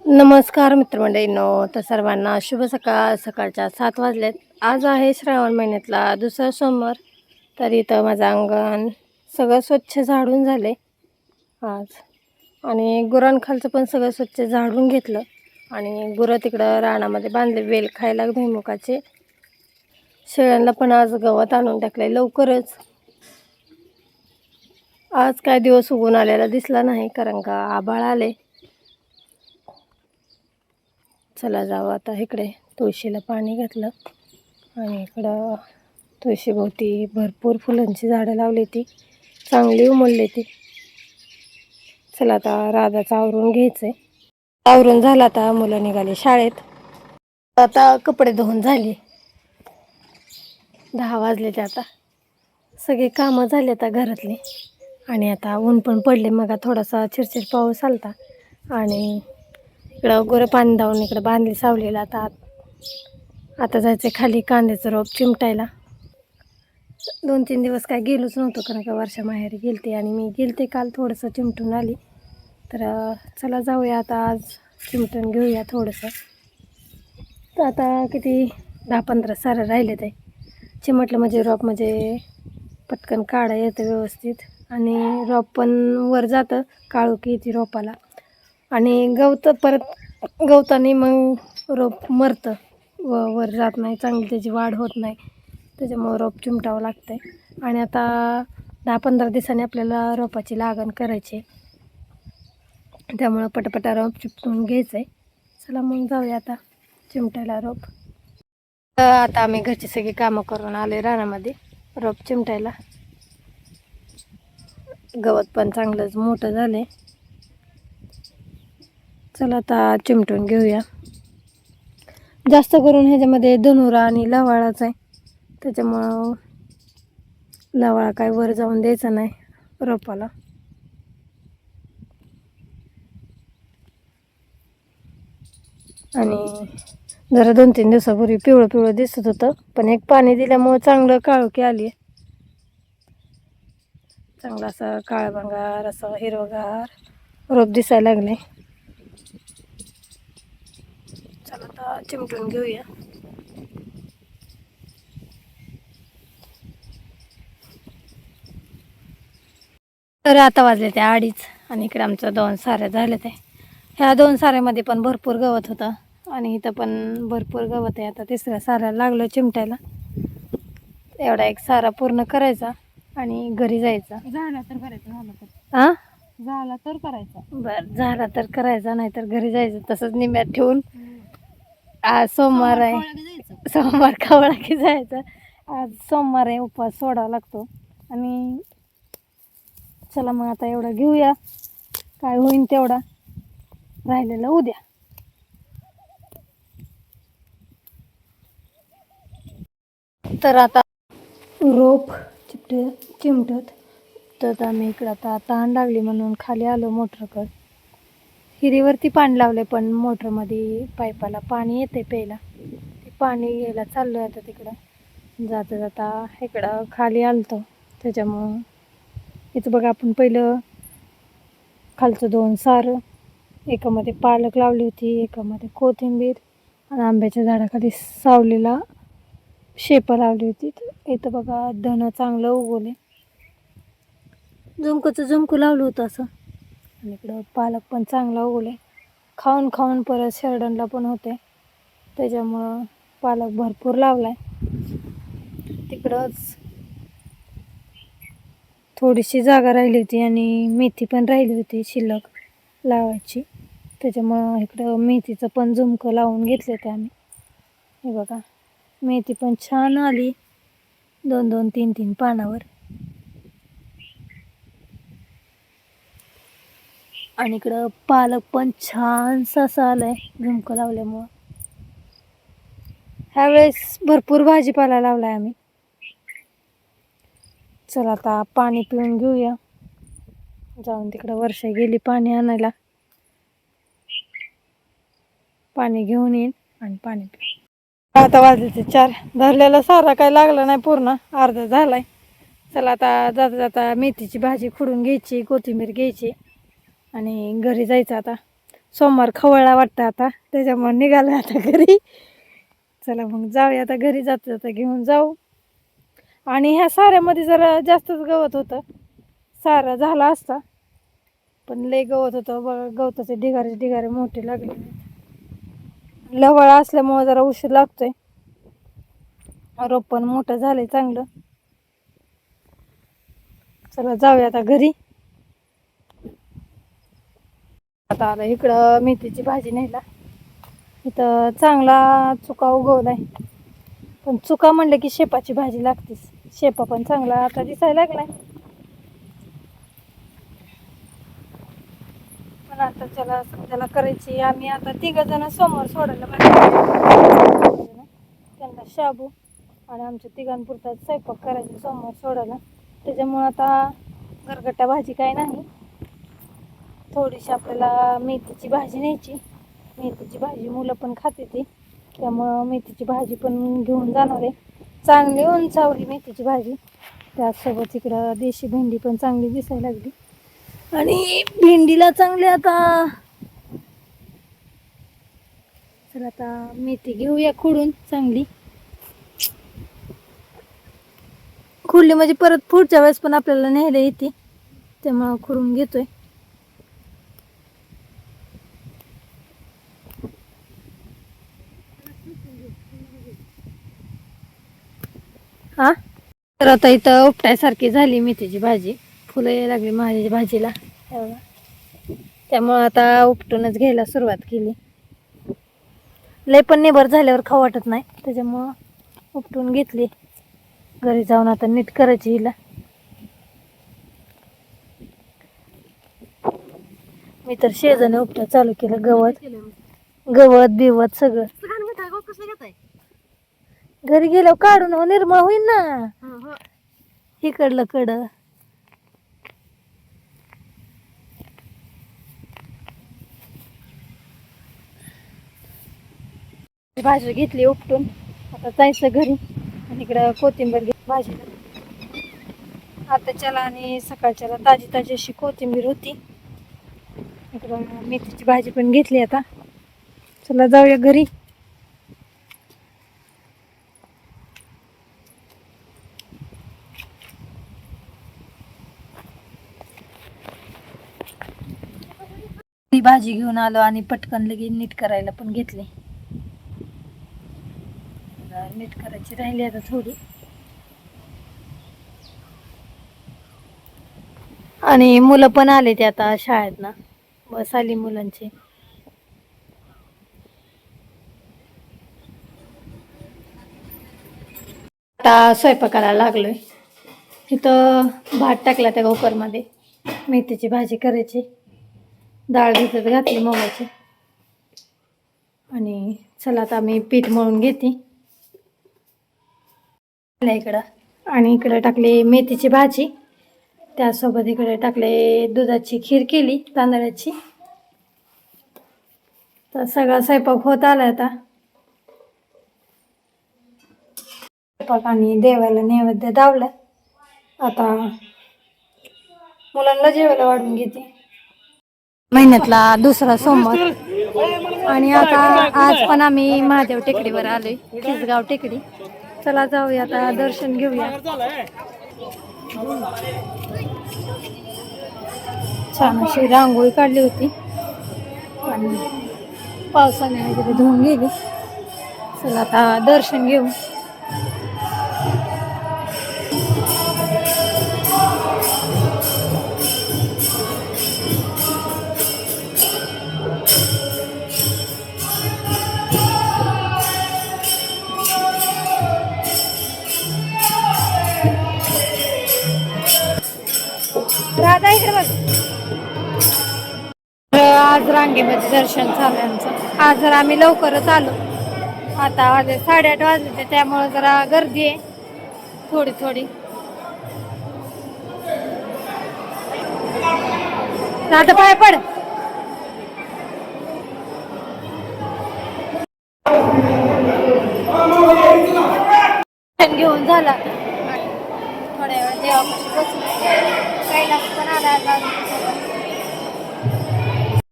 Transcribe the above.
नमस्कार मित्रमंडळींनो. तर सर्वांना शुभ सकाळ. सकाळच्या 7 वाजलेत. आज आहे श्रावण महिन्यातला दुसरा सोमवार. तर इथं माझं अंगण सगळं स्वच्छ झाडून झाले आज. आणि गुरांखालचं पण सगळं स्वच्छ झाडून घेतलं. आणि गुरं तिकडं रानामध्ये बांधले वेल खायला भुईमुगाचे. शेळ्यांना पण आज गवत आणून टाकले लवकरच. आज काय दिवस उगून आलेला दिसला नाही कारण का आभाळ आले. चला जाऊ आता. इकडे तुळशीला पाणी घातलं आणि इकडं तुळशीभोवती भरपूर फुलांची झाडं लावली ती चांगली उमलली ती. चला आता राधाचं आवरून घ्यायचंय. आवरून झालं आता. मुलं निघाली शाळेत. आता कपडे धुवून झाले. 10 वाजले ते आता. सगळे कामं झाले आता घरातले. आणि आता ऊन पण पडले. मग थोडासा चिरचिर पाऊस आलता आणि इकडं गुरं पाणी धावून इकडं बांधली सावलीला. आता जायचं खाली कांद्याचं रोप चिमटायला. 2-3 दिवस काय गेलोच नव्हतं कारण का वर्षा माहेरी गेलते आणि मी गेलते काल थोडंसं चिमटून आली. तर चला जाऊया आता. आज चिमटून घेऊया थोडंसं. तर आता किती 10-15 सारं राहिले ते चिमटलं म्हणजे रोप म्हणजे पटकन काढा येतं व्यवस्थित. आणि रोप पण वर जातं काळोखी येते रोपाला. आणि गवताने मग रोप मरतं वर जात नाही चांगली त्याची वाढ होत नाही. त्याच्यामुळं रोप चिमटावं लागतंय. आणि आता 10-15 दिवसांनी आपल्याला रोपाची लागण करायची. त्यामुळं पटापटा रोप चिपटून घ्यायचं आहे. चला मग जाऊया आता चिमटायला रोप. तर आता आम्ही घरची सगळी कामं करून आले रानामध्ये रोप चिमटायला. गवत पण चांगलंच मोठं झाले. चला आता चिमटून घेऊया. जास्त करून ह्याच्यामध्ये धनुरा आणि लवाळाच आहे. त्याच्यामुळं लवाळा काय वर जाऊन द्यायचा नाही रोपाला. आणि जरा 2-3 दिवसापूर्वी पिवळं पिवळं दिसत होतं पण एक पाणी दिल्यामुळं चांगलं काळोखी आली. चांगला असं काळभंगार असं हिरवगार रोप दिसायला लागले. चला आता चिमटून घेऊया. तर आता वाजले ते 2:30 आणि इकडे आमचं 2 साऱ्या झाले ते. ह्या 2 साऱ्यामध्ये पण भरपूर गवत होतं आणि इथं पण भरपूर गवत आहे. आता तिसऱ्या साऱ्याला लागलं चिमटायला. एवढा एक सारा पूर्ण करायचा आणि घरी जायचा. झाला तर करायचा, झाला तर हां झाला तर करायचा. बरं झाला तर करायचा नाही तर घरी जायचं. तसंच निम्यात ठेवून आज सोमवार आहे. सोमवार खवळा की जायचं. आज सोमवार आहे उपवास सोडावा लागतो. आणि चला मग आता एवढं घेऊया काय होईन तेवढा राहिलेलं उद्या. तर आता रोप चिमटत तर आम्ही इकडं आता तहान लागली म्हणून खाली आलो मोटरकडं. हिरीवरती पाणी लावले पण मोटरमध्ये पाईपाला पाणी येते प्यायला. ते पाणी घ्यायला चाललो आहे आता तिकडं. जाता जाता इकडं खाली आलतो. त्याच्यामुळं इथं बघा आपण पहिलं खालचं 2 सारं एकामध्ये पालक लावली होती, एकामध्ये कोथिंबीर आणि आंब्याच्या झाडाखाली सावलीला शेपं लावली होती. इथं बघा धनं चांगलं उगवले. झुमकू लावलं होतं असं. आणि इकडं पालक पण चांगला उगवले. खाऊन खाऊन परत शेरडणला पण होते त्याच्यामुळं पालक भरपूर लावलाय. तिकडंच थोडीशी जागा राहिली होती आणि मेथी पण राहिली होती शिल्लक लावायची. त्याच्यामुळं इकडं मेथीचं पण झुमकं लावून घेतले ते आम्ही. हे बघा मेथी पण छान आली 2-2, 3-3 पानावर. आणि इकडं पालक पण छानसा असा आलाय झुमकं लावल्यामुळं. ह्यावेळेस भरपूर भाजीपाला लावलाय आम्ही. चला आता पाणी पिऊन घेऊया. जाऊन तिकडं वर्षा गेली पाणी आणायला. पाणी घेऊन येईन आणि पाणी पिऊ. आता वाजले ते 4. धरलेला सारा काय लागला नाही पूर्ण अर्धा झालाय. चला आता जाता जाता मेथीची भाजी खुडून घ्यायची, कोथिंबीर घ्यायची आणि घरी जायचं आता. सोमवार खवळला वाटतं आता, त्याच्यामुळे निघालं आता घरी. चला मग जाऊया आता घरी, जाता जाता घेऊन जाऊ. आणि ह्या साऱ्यामध्ये जरा जास्तच गवत होतं, सारा झाला असता पण लय गवत होतं बघा. गवताचे ढिगारे मोठे लागले. लवळा असल्यामुळे जरा उशीर लागतोय. रोप पण मोठं झालंय चांगलं. चला जाऊया आता घरी. आता आलं इकडं मेथीची भाजी न्यायला. इथं चांगला चुका उगवलाय, पण चुका म्हणलं की शेपाची भाजी लागतेच. शेपा पण चांगला आता दिसायला लागलाय. पण आता चला सध्याला करायची. आम्ही आता 3 जण सोमवार सोडायला त्यांना शाबू आणि आमच्या 3घांपुरता स्वयंपाक करायचा सोमवार सोडायला. त्याच्यामुळं आता गरगट्टा भाजी काय नाही, थोडीशी आपल्याला मेथीची भाजी न्यायची. मेथीची भाजी मुलं पण खाते ती, त्यामुळं मेथीची भाजी पण घेऊन जाणार आहे. चांगली उंचावली मेथीची भाजी. त्यासोबत इकडं देशी भेंडी पण चांगली दिसायला लागली. आणि भेंडीला चांगले आता, तर आता मेथी घेऊया खुडून चांगली. खुडली म्हणजे परत पुढच्या वेळेस पण आपल्याला न्यायला येते, त्यामुळं खुडून घेतोय. हा, तर आता इथं उपटायसारखी झाली मेथीची भाजी. फुलं यायला लागली माझ्या भाजीला, त्यामुळं आता उपटूनच घ्यायला सुरुवात केली. लय पण निबर झाल्यावर खाऊ वाटत नाही, त्याच्यामुळं उपटून घेतली. घरी जाऊन आता नीट करायची हिला. मी तर शेजाने उपटा चालू केलं. गवत बिवत सगळं घरी गेल्यावर काढून निर्मळ होईल ना. इकडलं कड भाजी घेतली उपटून. आता जायचं घरी आणि इकडं कोथिंबीर घेत भाजीला. आताच्याला आणि सकाळच्याला ताजी ताजी अशी कोथिंबीर होती. इकडं मेथीची भाजी पण घेतली. आता चला जाऊया घरी. भाजी घेऊन आलो आणि पटकन लगे नीट करायला पण घेतली. नीट करायची राहिली आता थोडी. आणि मुलं पण आले ते आता शाळेत ना, बस आली मुलांची. आता स्वयंपाकाला लागलोय. इथं भात टाकला त्या कुकरमध्ये, मेथीची भाजी करायची. डाळ भिजत घातली मुगाची. आणि चला आता मी पीठ मळून घेते इकडं. आणि इकडे टाकली मेथीची भाजी, त्यासोबत इकडे टाकले दुधाची खीर केली तांदळाची. तर सगळा स्वयंपाक होत आला आता. स्वयंपाक आणि देवाला नैवेद्य दावलं. आता मुलांना जेवायला वाढून घेते. महिन्यातला दुसरा सोमवार. आणि आता आज पण आम्ही महादेव टेकडीवर आलोय, किसगाव टेकडी. चला जाऊया आता दर्शन घेऊया. छान अशी रांगोळी काढली होती आणि पावसाने वगैरे धुवून गेली. चला आता दर्शन घेऊ. राधा इकडे बघ. आज रांगेमध्ये दर्शन झालं आमचं. आज जरा आम्ही लवकरच आलो. आता वाजले 8:30 वाजले, त्यामुळे जरा गर्दी आहे थोडी थोडी. आता पाय पड. घेऊन झाला थोड्या वेळ देवापाशी बसलो. कैलास पण आला.